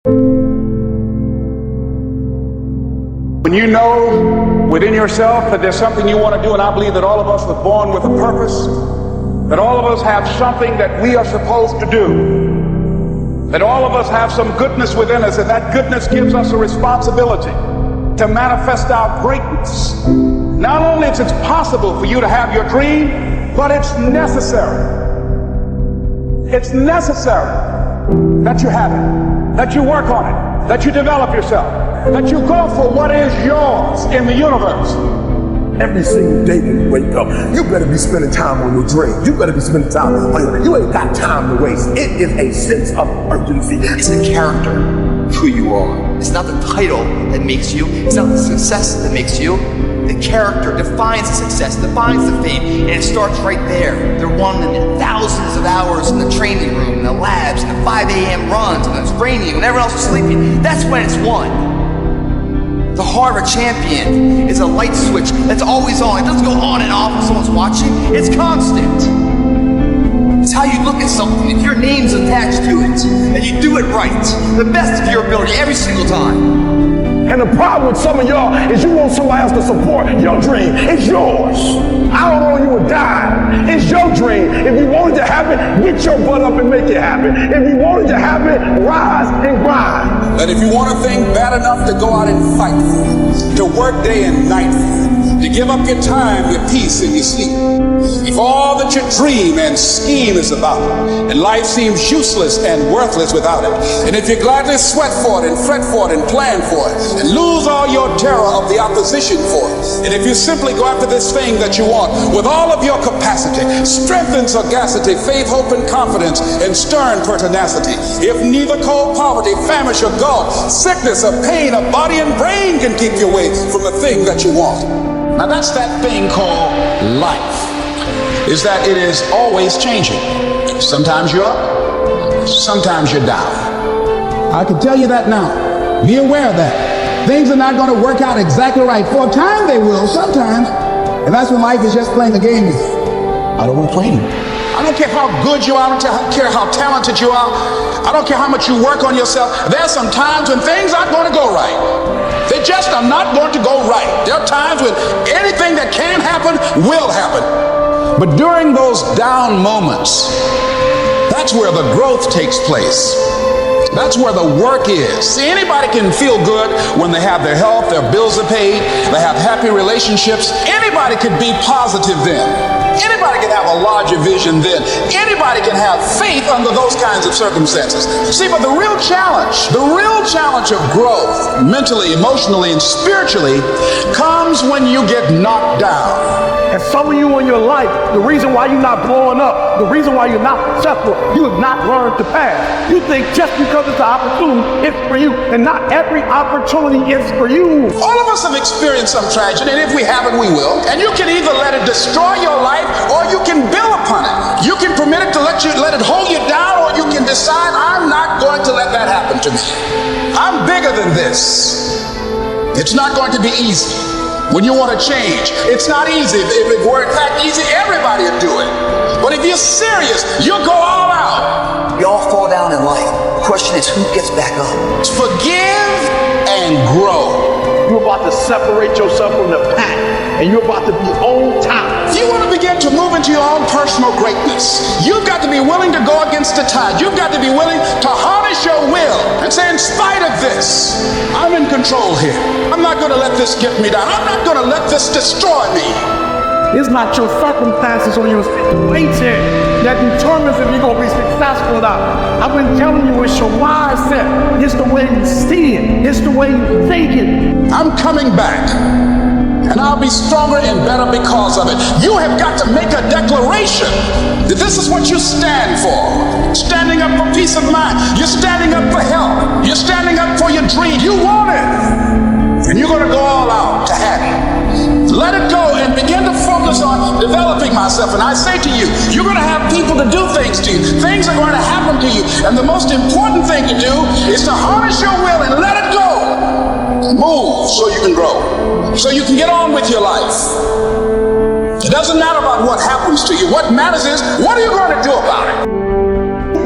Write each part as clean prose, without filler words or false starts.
When you know within yourself that there's something you want to do, and I believe that all of us were born with a purpose, that all of us have something that we are supposed to do, that all of us have some goodness within us, and that goodness gives us a responsibility to manifest our greatness. Not only is it possible for you to have your dream, but it's necessary. It's necessary that you have it, that you work on it, that you develop yourself, that you go for what is yours in the universe. Every single day when you wake up, you better be spending time on your dream. You better be spending time on your, you ain't got time to waste. It is a sense of urgency. It's the character of who you are. It's not the title that makes you. It's not the success that makes you. The character defines the success, defines the fame, and it starts right there. They're won in thousands of hours in the training room, in the labs, in the 5 a.m. runs, and it's raining, when everyone else is sleeping. That's when it's won. The heart of a champion is a light switch that's always on. It doesn't go on and off when someone's watching. It's constant. It's how you look at something. If your name's attached to it, and you do it right, the best of your ability every single time. And the problem with some of y'all is you want somebody else to support your dream. It's yours. I don't want you to die. It's your dream. If you want it to happen, get your butt up and make it happen. If you want it to happen, rise and grind. That if you want a thing bad enough to go out and fight for it, to work day and night for it, to give up your time, your peace, and your sleep, if all that your dream and scheme is about, and life seems useless and worthless without it, and if you gladly sweat for it and fret for it and plan for it, and lose all your terror of the opposition for it, and if you simply go after this thing that you want with all of your capacity, strength and sagacity, faith, hope, and confidence, and stern pertinacity, if neither cold poverty, famish, or gulf, sickness, or pain, of body and brain can keep you away from the thing that you want. Now that's that thing called life, is that it is always changing. Sometimes you're up, sometimes you're down. I can tell you that now. Be aware of that. Things are not going to work out exactly right. For a time they will, sometimes. And that's when life is just playing a game with you. I don't want to play anymore. I don't care how good you are, I don't care how talented you are, I don't care how much you work on yourself. There's some times when things aren't going to go right. They just are not going to go right. There are times when anything that can happen will happen. But during those down moments, that's where the growth takes place. That's where the work is. See, anybody can feel good when they have their health, their bills are paid, they have happy relationships. Anybody can be positive then. Anybody can have a larger vision then. Anybody can have faith under those kinds of circumstances. See, but the real challenge of growth, mentally, emotionally, and spiritually, comes when you get knocked down. And some of you in your life, the reason why you're not blowing up, the reason why you're not successful, you have not learned to pass. You think just because it's an opportunity, it's for you, and not every opportunity is for you. All of us have experienced some tragedy, and if we haven't, we will. And you can either let it destroy your life, or you can build upon it. You can permit it to let it hold you down, or you can decide, I'm not going to let that happen to me. I'm bigger than this. It's not going to be easy. When you want to change, it's not easy. If it were in fact easy, everybody would do it. But if you're serious, you'll go all out. We all fall down in life. The question is, who gets back up? Forgive and grow. You're about to separate yourself from the pack, and you're about to be on top. If you want to begin to move into your own personal greatness, you've got to be willing to go against the tide. You've got to be willing to harness your will and say, in spite of this, I'm in control here. I'm not going to let this get me down. I'm not going to let this destroy me. It's not your circumstances or your situation that determines if you're going to be successful or not. I've been telling you, it's your mindset. It's the way you see it. It's the way you think it. I'm coming back, and I'll be stronger and better because of it. You have got to make a declaration that this is what you stand for. Standing up for peace of mind. You're standing up for health. You're standing up for your dream. You want it. And you're going to go all out to have it. Let it go and begin to focus on developing myself. And I say to you, you're going to have people to do things to you. Things are going to happen to you. And the most important thing to do is to harness your will and let it go. Move so you can grow. So you can get on with your life. It doesn't matter about what happens to you. What matters is, what are you going to do about it?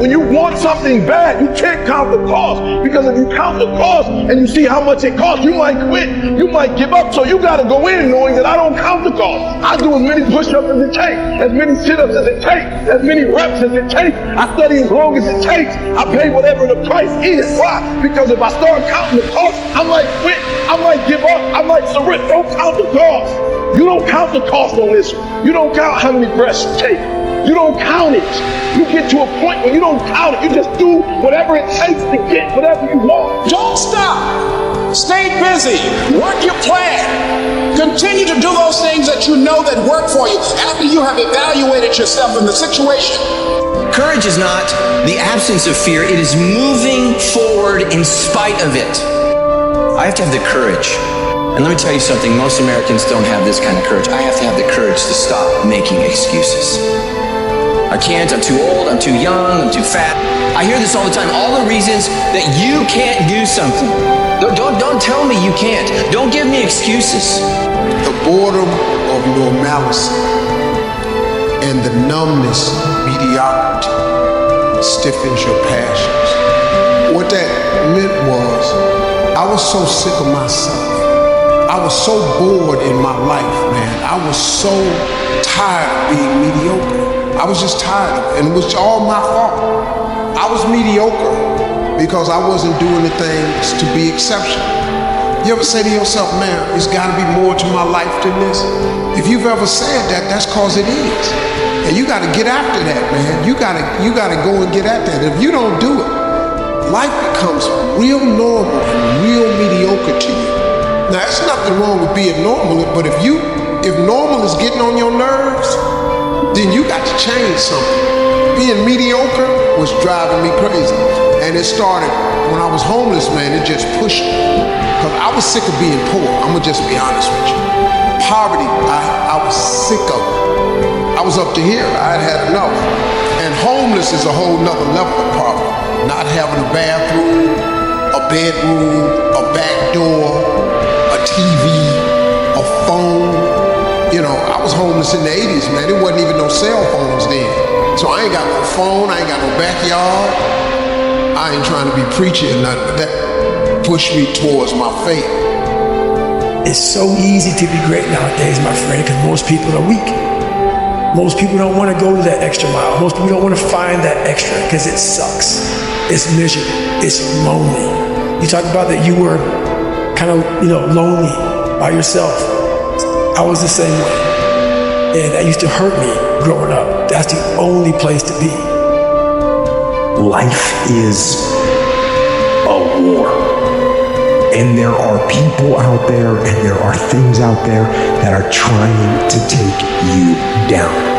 when you want something bad, you can't count the cost. Because if you count the cost and you see how much it costs, you might quit. You might give up. So you got to go in knowing that I don't count the cost. I do as many push-ups as it takes, as many sit-ups as it takes, as many reps as it takes. I study as long as it takes. I pay whatever the price is. Why? Because if I start counting the cost, I might quit. I might give up. I might surrender. Don't count the cost. You don't count the cost on this one. You don't count how many breaths you take. You don't count it. You get to a point where you don't count it. You just do whatever it takes to get whatever you want. Don't stop. Stay busy. Work your plan. Continue to do those things that you know that work for you after you have evaluated yourself in the situation. Courage is not the absence of fear. It is moving forward in spite of it. I have to have the courage. And let me tell you something, most Americans don't have this kind of courage. I have to have the courage to stop making excuses. I can't, I'm too old, I'm too young, I'm too fat. I hear this all the time, all the reasons that you can't do something. Don't tell me you can't. Don't give me excuses. The boredom of normalcy and the numbness, mediocrity, stiffens your passions. What that meant was, I was so sick of myself. I was so bored in my life, man. I was so tired of being mediocre. I was just tired of it, and it was all my fault. I was mediocre because I wasn't doing the things to be exceptional. You ever say to yourself, man, there's gotta be more to my life than this? If you've ever said that, that's cause it is. And you gotta get after that, man. You gotta go and get at that. If you don't do it, life becomes real normal and real mediocre to you. Now, there's nothing wrong with being normal, but if normal is getting on your nerves, then you got to change something. Being mediocre was driving me crazy. And it started when I was homeless, man. It just pushed me. Because I was sick of being poor. I'm going to just be honest with you. Poverty, I was sick of it. I was up to here. I had enough. And homeless is a whole nother level of poverty. Not having a bathroom, a bedroom, a back door, a TV, a phone. You know, I was homeless in the 80s, man. There wasn't even no cell phones then. So I ain't got no phone, I ain't got no backyard. I ain't trying to be preachy or nothing, but that pushed me towards my faith. It's so easy to be great nowadays, my friend, because most people are weak. Most people don't want to go to that extra mile. Most people don't want to find that extra because it sucks. It's miserable. It's lonely. You talk about that you were kind of, lonely by yourself. I was the same way. And that used to hurt me growing up. That's the only place to be. Life is a war. And there are people out there and there are things out there that are trying to take you down.